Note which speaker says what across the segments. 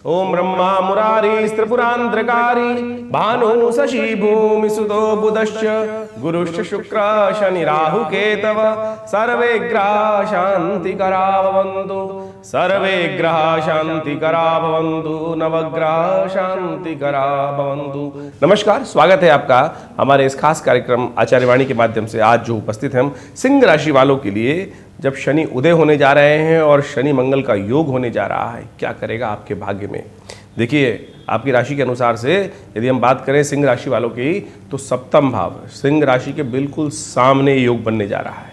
Speaker 1: ओम ब्रह्मा मुरारी त्रिपुरांतकारी भानु शशि भूमि सुतो बुधश्च गुरुश्च शुक्र शनि राहु केतव सर्वे ग्रहा शांतिकरा भवन्तु सर्वे ग्रहा शांतिकरा भवन्तु नवग्रह शांतिकरा भवन्तु। नमस्कार, स्वागत है आपका हमारे इस खास कार्यक्रम आचार्य वाणी के माध्यम से। आज जो उपस्थित हैं हम सिंह राशि वालों के लिए, जब शनि उदय होने जा रहे हैं और शनि मंगल का योग होने जा रहा है, क्या करेगा आपके भाग्य में। देखिए, आपकी राशि के अनुसार से यदि हम बात करें सिंह राशि वालों की, तो सप्तम भाव सिंह राशि के बिल्कुल सामने योग बनने जा रहा है।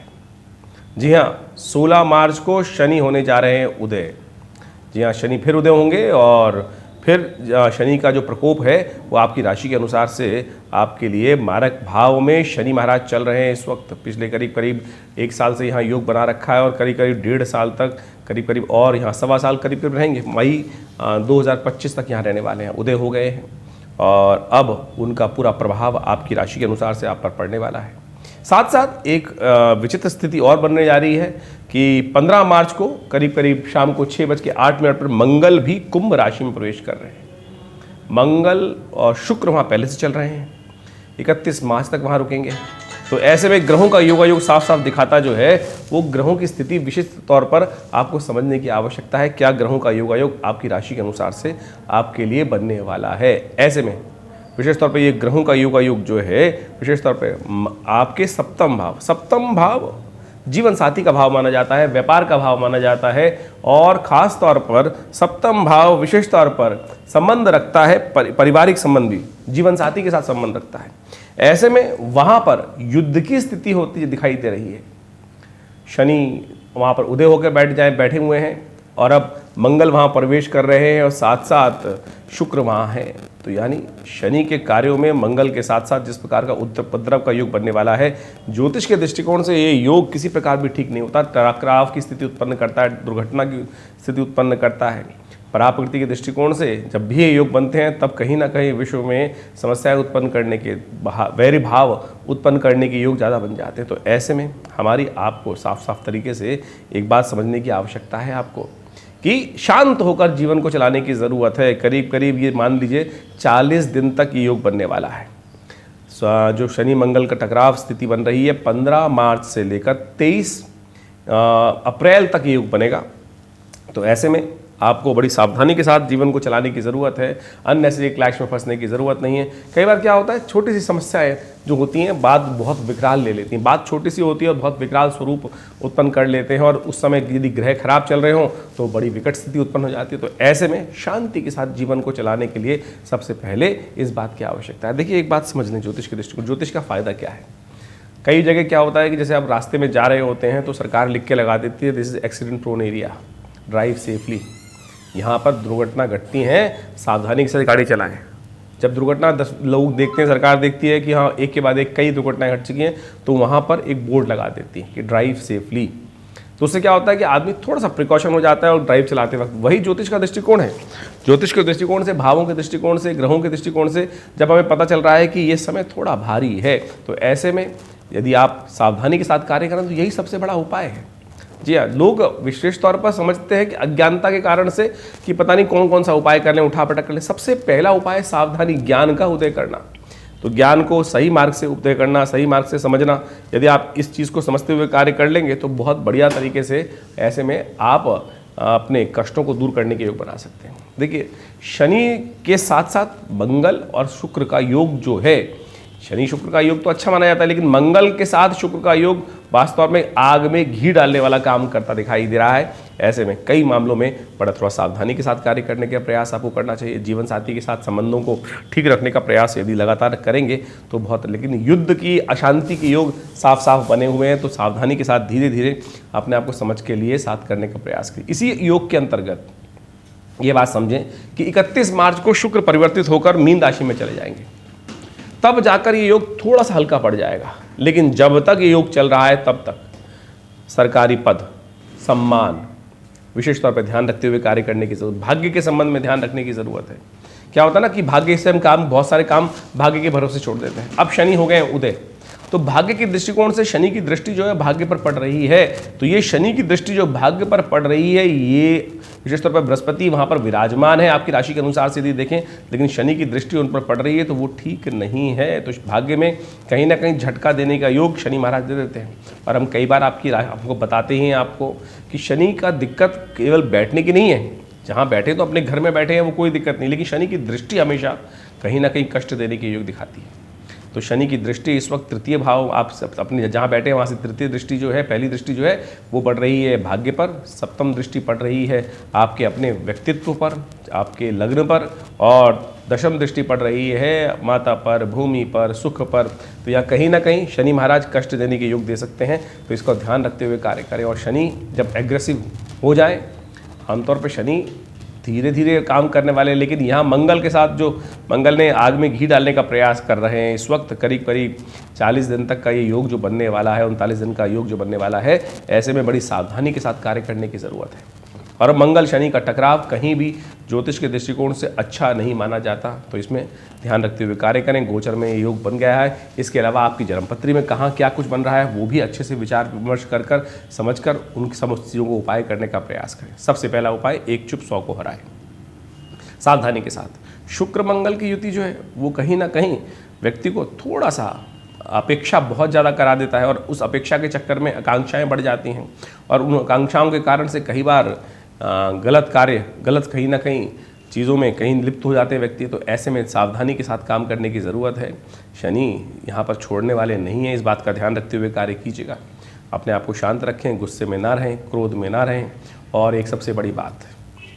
Speaker 1: जी हाँ, 16 मार्च को शनि होने जा रहे हैं उदय। जी हाँ, शनि फिर उदय होंगे और फिर शनि का जो प्रकोप है वो आपकी राशि के अनुसार से आपके लिए मारक भाव में शनि महाराज चल रहे हैं इस वक्त। पिछले करीब 1 साल से यहाँ योग बना रखा है और करीब 1.5 साल तक, करीब और यहाँ 1.25 साल करीब रहेंगे। मई 2025 तक यहाँ रहने वाले हैं। उदय हो गए हैं और अब उनका पूरा प्रभाव आपकी राशि के अनुसार से आप पर पड़ने वाला है। साथ साथ एक विचित्र स्थिति और बनने जा रही है कि 15 मार्च को करीब शाम को 6:08 पर मंगल भी कुंभ राशि में प्रवेश कर रहे हैं। मंगल और शुक्र वहाँ पहले से चल रहे हैं, 31 मार्च तक वहाँ रुकेंगे। तो ऐसे में ग्रहों का योगायोग साफ साफ दिखाता जो है, वो ग्रहों की स्थिति विशिष्ट तौर पर आपको समझने की आवश्यकता है। क्या ग्रहों का योगायोग आपकी राशि के अनुसार से आपके लिए बनने वाला है। ऐसे में विशेष तौर पे ये ग्रहों का योगायोग जो है, विशेष तौर पे आपके सप्तम भाव जीवन साथी का भाव माना जाता है, व्यापार का भाव माना जाता है और खास तौर पर सप्तम भाव विशेष तौर पर संबंध रखता है, पारिवारिक संबंध भी जीवन साथी के साथ संबंध रखता है। ऐसे में वहाँ पर युद्ध की स्थिति होती दिखाई दे रही है। शनि वहाँ पर उदय होकर बैठे हुए हैं और अब मंगल वहाँ प्रवेश कर रहे हैं और साथ साथ शुक्र वहाँ है। तो यानी शनि के कार्यों में मंगल के साथ साथ जिस प्रकार का उपद्रव का योग बनने वाला है, ज्योतिष के दृष्टिकोण से ये योग किसी प्रकार भी ठीक नहीं होता। टकराव की स्थिति उत्पन्न करता है, दुर्घटना की स्थिति उत्पन्न करता है। पराप्रकृति के दृष्टिकोण से जब भी ये योग बनते हैं, तब कहीं ना कहीं विश्व में समस्याएं उत्पन्न करने के, वैरी भाव उत्पन्न करने के योग ज़्यादा बन जाते हैं। तो ऐसे में हमारी आपको साफ साफ तरीके से एक बात समझने की आवश्यकता है आपको कि शांत होकर जीवन को चलाने की ज़रूरत है। करीब ये मान लीजिए 40 दिन तक ये योग बनने वाला है। जो शनि मंगल का टकराव स्थिति बन रही है, 15 मार्च से लेकर 23 अप्रैल तक ये योग बनेगा। तो ऐसे में आपको बड़ी सावधानी के साथ जीवन को चलाने की ज़रूरत है। अननेसेसरी क्लैश में फंसने की ज़रूरत नहीं है। कई बार क्या होता है, छोटी सी समस्याएं जो होती हैं बात बहुत विकराल ले लेती हैं। बात छोटी सी होती है और बहुत विकराल स्वरूप उत्पन्न कर लेते हैं और उस समय यदि ग्रह खराब चल रहे हों तो बड़ी विकट स्थिति उत्पन्न हो जाती है। तो ऐसे में शांति के साथ जीवन को चलाने के लिए सबसे पहले इस बात की आवश्यकता है। देखिए, एक बात समझ लें ज्योतिष के दृष्टिकोण, ज्योतिष का फ़ायदा क्या है। कई जगह क्या होता है कि जैसे आप रास्ते में जा रहे होते हैं तो सरकार लिख के लगा देती है, this is accident prone area, drive safely. यहाँ पर दुर्घटना घटती हैं, सावधानी से गाड़ी चलाएं। जब दुर्घटना 10 लोग देखते हैं, सरकार देखती है कि हाँ एक के बाद एक कई दुर्घटनाएं घट चुकी हैं, तो वहाँ पर एक बोर्ड लगा देती है कि ड्राइव सेफली। तो उससे क्या होता है कि आदमी थोड़ा सा प्रिकॉशन हो जाता है और ड्राइव चलाते वक्त। वही ज्योतिष का दृष्टिकोण है। ज्योतिष के दृष्टिकोण से, भावों के दृष्टिकोण से, ग्रहों के दृष्टिकोण से जब हमें पता चल रहा है कि ये समय थोड़ा भारी है, तो ऐसे में यदि आप सावधानी के साथ कार्य करें तो यही सबसे बड़ा उपाय है। जी हाँ, लोग विशेष तौर पर समझते हैं कि अज्ञानता के कारण से कि पता नहीं कौन कौन सा उपाय कर लें, उठापटक कर लें। सबसे पहला उपाय सावधानी, ज्ञान का उदय करना। तो ज्ञान को सही मार्ग से उदय करना, सही मार्ग से समझना। यदि आप इस चीज़ को समझते हुए कार्य कर लेंगे तो बहुत बढ़िया तरीके से ऐसे में आप अपने कष्टों को दूर करने के योग बना सकते हैं। देखिए, शनि के साथ साथ मंगल और शुक्र का योग जो है, शनि शुक्र का योग तो अच्छा माना जाता है, लेकिन मंगल के साथ शुक्र का योग वास्तव में आग में घी डालने वाला काम करता दिखाई दे रहा है। ऐसे में कई मामलों में बड़ा थोड़ा सावधानी के साथ कार्य करने का प्रयास आपको करना चाहिए। जीवन साथी के साथ संबंधों को ठीक रखने का प्रयास यदि लगातार करेंगे तो बहुत, लेकिन युद्ध की, अशांति के योग साफ साफ बने हुए हैं। तो सावधानी के साथ धीरे धीरे अपने आप को समझ के लिए साथ करने का प्रयास करें। इसी योग के अंतर्गत ये बात समझें कि 31 मार्च को शुक्र परिवर्तित होकर मीन राशि में चले जाएंगे, तब जाकर ये योग थोड़ा सा हल्का पड़ जाएगा। लेकिन जब तक ये योग चल रहा है तब तक सरकारी पद, सम्मान, विशेष तौर पर ध्यान रखते हुए कार्य करने की जरूरत, भाग्य के संबंध में ध्यान रखने की जरूरत है। क्या होता है ना कि भाग्य से हम बहुत सारे काम भाग्य के भरोसे छोड़ देते हैं। अब शनि हो गए उदय, तो भाग्य के दृष्टिकोण से शनि की दृष्टि जो है भाग्य पर पड़ रही है। तो ये शनि की दृष्टि जो भाग्य पर पड़ रही है, ये विशेष तौर पर बृहस्पति वहाँ पर विराजमान है आपकी राशि के अनुसार से यदि देखें, लेकिन शनि की दृष्टि उन पर पड़ रही है तो वो ठीक नहीं है। तो भाग्य में कहीं ना कहीं झटका देने का योग शनि महाराज दे देते हैं। और हम कई बार आपको बताते हैं आपको कि शनि का दिक्कत केवल बैठने की नहीं है, जहाँ बैठे तो अपने घर में बैठे हैं वो कोई दिक्कत नहीं, लेकिन शनि की दृष्टि हमेशा कहीं ना कहीं कष्ट देने के योग दिखाती है। तो शनि की दृष्टि इस वक्त तृतीय भाव, आप अपने जहाँ बैठे हैं वहाँ से तृतीय दृष्टि जो है, पहली दृष्टि जो है वो पड़ रही है भाग्य पर, सप्तम दृष्टि पड़ रही है आपके अपने व्यक्तित्व पर, आपके लग्न पर, और दशम दृष्टि पड़ रही है माता पर, भूमि पर, सुख पर। तो यहाँ कहीं ना कहीं शनि महाराज कष्ट देने के योग दे सकते हैं, तो इसका ध्यान रखते हुए कार्य करें। और शनि जब एग्रेसिव हो जाए, आमतौर पर शनि धीरे धीरे काम करने वाले, लेकिन यहाँ मंगल के साथ जो मंगल ने आग में घी डालने का प्रयास कर रहे हैं, इस वक्त करीब करीब 40 दिन तक का ये योग जो बनने वाला है, 39 दिन का योग जो बनने वाला है, ऐसे में बड़ी सावधानी के साथ कार्य करने की ज़रूरत है। और मंगल शनि का टकराव कहीं भी ज्योतिष के दृष्टिकोण से अच्छा नहीं माना जाता, तो इसमें ध्यान रखते हुए कार्य करें। गोचर में ये योग बन गया है, इसके अलावा आपकी जन्मपत्री में कहाँ क्या कुछ बन रहा है वो भी अच्छे से विचार विमर्श कर समझकर उन समस्त चीज़ों को उपाय करने का प्रयास करें। सबसे पहला उपाय, एक चुप 100 को हराए सावधानी के साथ। शुक्र मंगल की युति जो है वो कहीं ना कहीं व्यक्ति को थोड़ा सा अपेक्षा बहुत ज़्यादा करा देता है, और उस अपेक्षा के चक्कर में आकांक्षाएं बढ़ जाती हैं, और उन आकांक्षाओं के कारण से कई बार गलत कार्य, गलत कहीं ना कहीं चीज़ों में कहीं लिप्त हो जाते हैं व्यक्ति। तो ऐसे में सावधानी के साथ काम करने की ज़रूरत है। शनि यहाँ पर छोड़ने वाले नहीं हैं, इस बात का ध्यान रखते हुए कार्य कीजिएगा। अपने आप को शांत रखें, गुस्से में ना रहें, क्रोध में ना रहें। और एक सबसे बड़ी बात,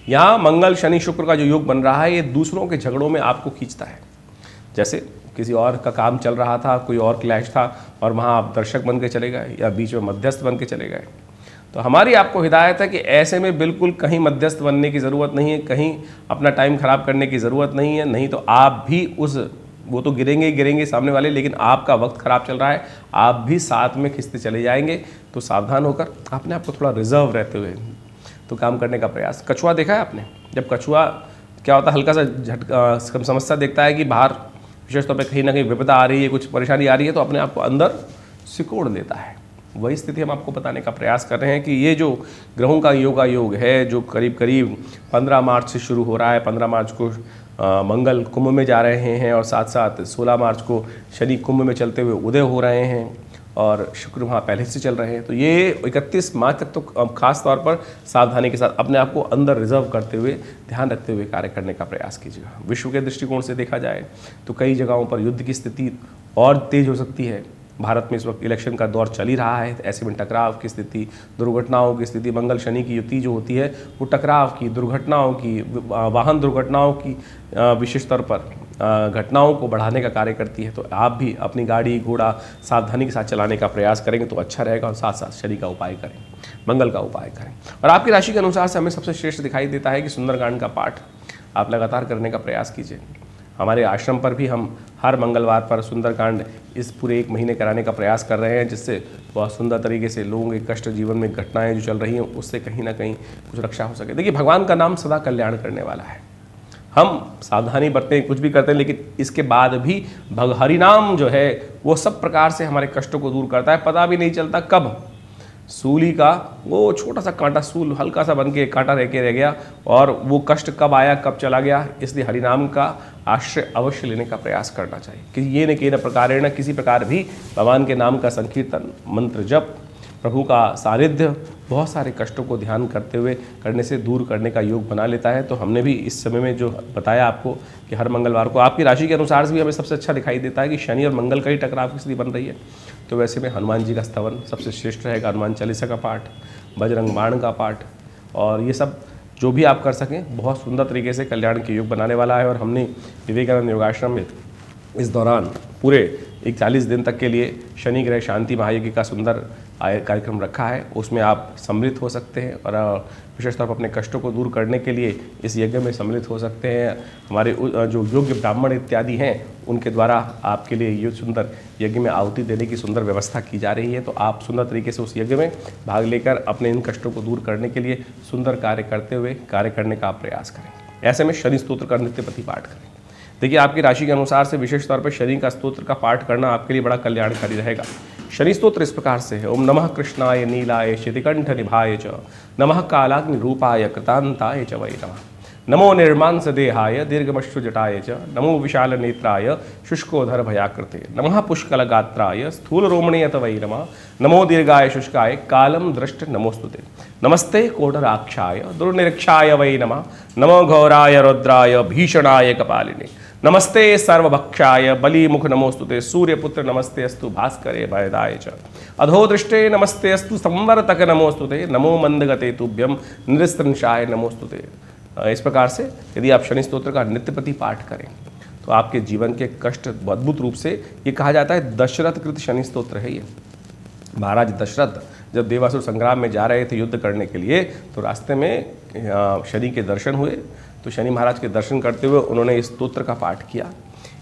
Speaker 1: यहाँ मंगल शनि शुक्र का जो योग बन रहा है, ये दूसरों के झगड़ों में आपको खींचता है। जैसे किसी और का काम चल रहा था, कोई और क्लैश था, और वहाँ आप दर्शक बन के चले गए या बीच में मध्यस्थ बन के चले गए। तो हमारी आपको हिदायत है कि ऐसे में बिल्कुल कहीं मध्यस्थ बनने की ज़रूरत नहीं है, कहीं अपना टाइम खराब करने की ज़रूरत नहीं है। नहीं तो आप भी वो तो गिरेंगे सामने वाले, लेकिन आपका वक्त खराब चल रहा है, आप भी साथ में खिंचते चले जाएंगे। तो सावधान होकर अपने आप को थोड़ा रिजर्व रहते हुए तो काम करने का प्रयास। कछुआ देखा है आपने? जब कछुआ क्या होता है, हल्का सा झटका समस्या देखता है कि बाहर विशेष तौर पर कहीं ना कहीं विपदा आ रही है, कुछ परेशानी आ रही है, तो अपने आप को अंदर सिकोड़ लेता है। वही स्थिति हम आपको बताने का प्रयास कर रहे हैं कि ये जो ग्रहों का योग है, जो करीब करीब 15 मार्च से शुरू हो रहा है। 15 मार्च को मंगल कुंभ में जा रहे हैं, और साथ साथ 16 मार्च को शनि कुंभ में चलते हुए उदय हो रहे हैं, और शुक्र वहाँ पहले से चल रहे हैं। तो ये 31 मार्च तक तो खास तौर पर सावधानी के साथ अपने आप को अंदर रिजर्व करते हुए, ध्यान रखते हुए कार्य करने का प्रयास कीजिएगा। विश्व के दृष्टिकोण से देखा जाए तो कई जगहों पर युद्ध की स्थिति और तेज हो सकती है। भारत में इस वक्त इलेक्शन का दौर चल ही रहा है, ऐसे में टकराव की स्थिति, दुर्घटनाओं की स्थिति, मंगल शनि की युति जो होती है वो टकराव की, दुर्घटनाओं की, वाहन दुर्घटनाओं की विशेष तौर पर घटनाओं को बढ़ाने का कार्य करती है। तो आप भी अपनी गाड़ी घोड़ा सावधानी के साथ चलाने का प्रयास करेंगे तो अच्छा रहेगा, और साथ साथ शनि का उपाय करें, मंगल का उपाय करें। और आपकी राशि के अनुसार से हमें सबसे श्रेष्ठ दिखाई देता है कि सुंदरकांड का पाठ आप लगातार करने का प्रयास कीजिए। हमारे आश्रम पर भी हम हर मंगलवार पर सुंदरकांड इस पूरे 1 महीने कराने का प्रयास कर रहे हैं, जिससे बहुत सुंदर तरीके से लोगों के कष्ट, जीवन में घटनाएं जो चल रही हैं उससे कहीं ना कहीं कुछ रक्षा हो सके। देखिए, भगवान का नाम सदा कल्याण करने वाला है। हम सावधानी बरतें, कुछ भी करते हैं, लेकिन इसके बाद भी हरि नाम जो है वो सब प्रकार से हमारे कष्टों को दूर करता है। पता भी नहीं चलता कब सूली का वो छोटा सा कांटा, सूल हल्का सा बन के कांटा रह गया, और वो कष्ट कब आया कब चला गया। इसलिए हरिनाम का आश्रय अवश्य लेने का प्रयास करना चाहिए कि ये न किसी प्रकार न किसी प्रकार भी भगवान के नाम का संकीर्तन, मंत्र जप, प्रभु का सानिध्य बहुत सारे कष्टों को ध्यान करते हुए करने से दूर करने का योग बना लेता है। तो हमने भी इस समय में जो बताया आपको कि हर मंगलवार को आपकी राशि के अनुसार से भी हमें सबसे अच्छा दिखाई देता है कि शनि और मंगल का ही टकराव की स्थिति बन रही है। तो वैसे में हनुमान जी का स्तवन सबसे श्रेष्ठ रहेगा, हनुमान चालीसा का पाठ, बजरंग बाण का पाठ, और ये सब जो भी आप कर सकें बहुत सुंदर तरीके से कल्याण के योग बनाने वाला है। और हमने विवेकानंद योगाश्रम में इस दौरान पूरे 41 दिन तक के लिए शनि ग्रह शांति महायज्ञ का सुंदर कार्यक्रम रखा है। उसमें आप सम्मिलित हो सकते हैं, और विशेष तौर पर अपने कष्टों को दूर करने के लिए इस यज्ञ में सम्मिलित हो सकते हैं। हमारे जो योग्य ब्राह्मण इत्यादि हैं उनके द्वारा आपके लिए ये सुंदर यज्ञ में आहुति देने की सुंदर व्यवस्था की जा रही है। तो आप सुंदर तरीके से उस यज्ञ में भाग लेकर अपने इन कष्टों को दूर करने के लिए सुंदर कार्य करते हुए कार्य करने का आप प्रयास करें। ऐसे में शनि स्तोत्र का नित्यपति पाठ करें। देखिए, आपकी राशि के अनुसार से विशेष तौर पर शनि का स्तोत्र का पाठ करना आपके लिए बड़ा कल्याणकारी रहेगा। शनि स्तोत्र इस प्रकार से है। ओम नमः कृष्णाय नीलाय शितिकंठ निभाय च, नमः कालाग्नि रूपाय कृतांताय च वै नमः। नमो निर्मांस देहाय दीर्घमश्रु जटाय च, नमो विशाल नेत्राय शुष्कोधर भयाकृते, नमः पुष्कल गात्राय स्थूल रोमणे तवै नमः। नमो दीर्घाय शुष्काय कालम दृष्ट नमोस्तुते, नमस्ते कोटराक्षाय दुर्निरीक्षाय वै नमः। नमो घोराय रुद्राय भीषणाय कपालिने, नमस्ते सर्वभक्षाय बलिमुख नमोस्तुते, सूर्यपुत्र नमस्ते अस्तु भास्करे भयदाय च, अधोदृष्टे नमस्ते अस्तु संवर्तक नमोस्तुते, नमो मंदगते तुभ्यम नृस्त्रंशाय नमोस्तुते। इस प्रकार से यदि आप शनि स्तोत्र का नित्य प्रति पाठ करें तो आपके जीवन के कष्ट अद्भुत रूप से, ये कहा जाता है दशरथ कृत शनि स्तोत्र है ये। महाराज दशरथ जब देवासुर संग्राम में जा रहे थे युद्ध करने के लिए, तो रास्ते में शनि के दर्शन हुए। तो शनि महाराज के दर्शन करते हुए उन्होंने इस स्तोत्र का पाठ किया।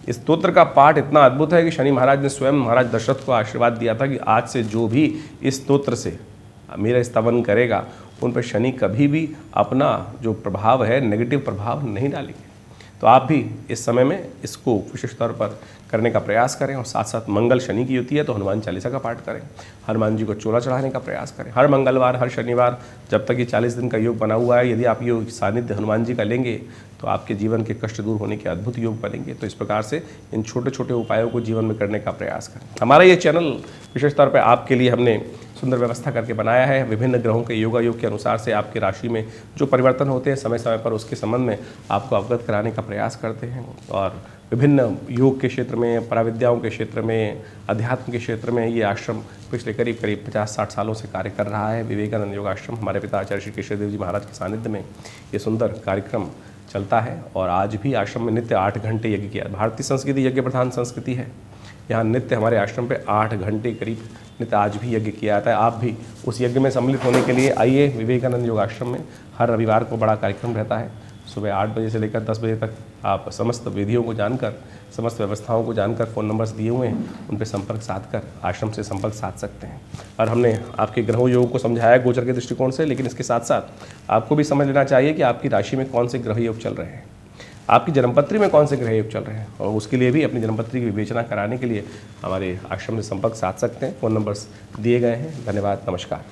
Speaker 1: इस स्तोत्र का पाठ इतना अद्भुत है कि शनि महाराज ने स्वयं महाराज दशरथ को आशीर्वाद दिया था कि आज से जो भी इस स्तोत्र से मेरा स्तवन करेगा उन पर शनि कभी भी अपना जो प्रभाव है नेगेटिव प्रभाव नहीं डालेंगे। तो आप भी इस समय में इसको विशेष तौर पर करने का प्रयास करें, और साथ साथ मंगल शनि की युति है तो हनुमान चालीसा का पाठ करें, हनुमान जी को चोला चढ़ाने का प्रयास करें। हर मंगलवार हर शनिवार जब तक ये 40 दिन का योग बना हुआ है, यदि आप ये सानिध्य हनुमान जी का लेंगे तो आपके जीवन के कष्ट दूर होने के अद्भुत योग बनेंगे। तो इस प्रकार से इन छोटे छोटे उपायों को जीवन में करने का प्रयास करें। हमारा ये चैनल विशेष तौर पर आपके लिए हमने सुंदर व्यवस्था करके बनाया है। विभिन्न ग्रहों के योगा योग के अनुसार से आपकी राशि में जो परिवर्तन होते हैं समय समय पर उसके संबंध में आपको अवगत कराने का प्रयास करते हैं। और विभिन्न योग के क्षेत्र में, पराविद्याओं के क्षेत्र में, अध्यात्म के क्षेत्र में ये आश्रम पिछले करीब 50-60 सालों से कार्य कर रहा है। विवेकानंद योग आश्रम हमारे पिता आचार्य श्री केशव देव जी महाराज के सानिध्य में ये सुंदर कार्यक्रम चलता है। और आज भी आश्रम में नित्य 8 घंटे यज्ञ किया। भारतीय संस्कृति यज्ञ प्रधान संस्कृति है। यहाँ नित्य हमारे आश्रम पे 8 घंटे करीब नित्य आज भी यज्ञ किया जाता है। आप भी उस यज्ञ में सम्मिलित होने के लिए आइए। विवेकानंद योग आश्रम में हर रविवार को बड़ा कार्यक्रम रहता है। सुबह 8 बजे से लेकर 10 बजे तक आप समस्त विधियों को जानकर, समस्त व्यवस्थाओं को जानकर, फ़ोन नंबर्स दिए हुए हैं उन पर संपर्क साध कर आश्रम से संपर्क साध सकते हैं। और हमने आपके ग्रहों योग को समझाया गोचर के दृष्टिकोण से, लेकिन इसके साथ साथ आपको भी समझ लेना चाहिए कि आपकी राशि में कौन से ग्रह योग चल रहे हैं, आपकी जन्मपत्री में कौन से ग्रह योग चल रहे हैं। और उसके लिए भी अपनी जन्मपत्री की विवेचना कराने के लिए हमारे आश्रम से संपर्क साध सकते हैं। फ़ोन नंबर्स दिए गए हैं। धन्यवाद, नमस्कार।